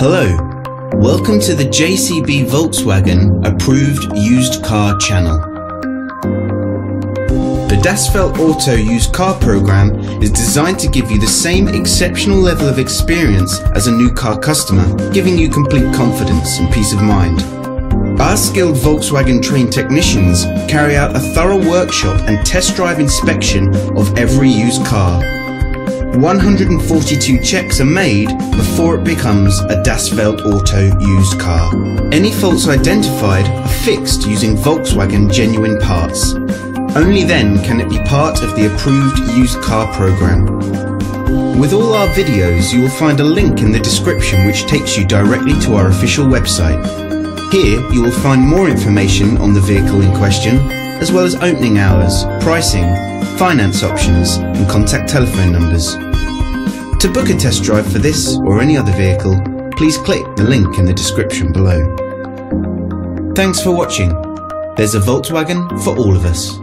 Hello, welcome to the JCB Volkswagen Approved Used Car channel. The Das Feld Auto Used Car program is designed to give you the same exceptional level of experience as a new car customer, giving you complete confidence and peace of mind. Our skilled Volkswagen trained technicians carry out a thorough workshop and test drive inspection of every used car. 142 checks are made before it becomes a Das Feld Auto used car. Any faults identified are fixed using Volkswagen genuine parts. Only then can it be part of the approved used car program. With all our videos, you will find a link in the description which takes you directly to our official website. Here you will find more information on the vehicle in question, as well as opening hours, pricing, finance options and contact telephone numbers. To book a test drive for this or any other vehicle, please click the link in the description below. Thanks for watching. There's a Volkswagen for all of us.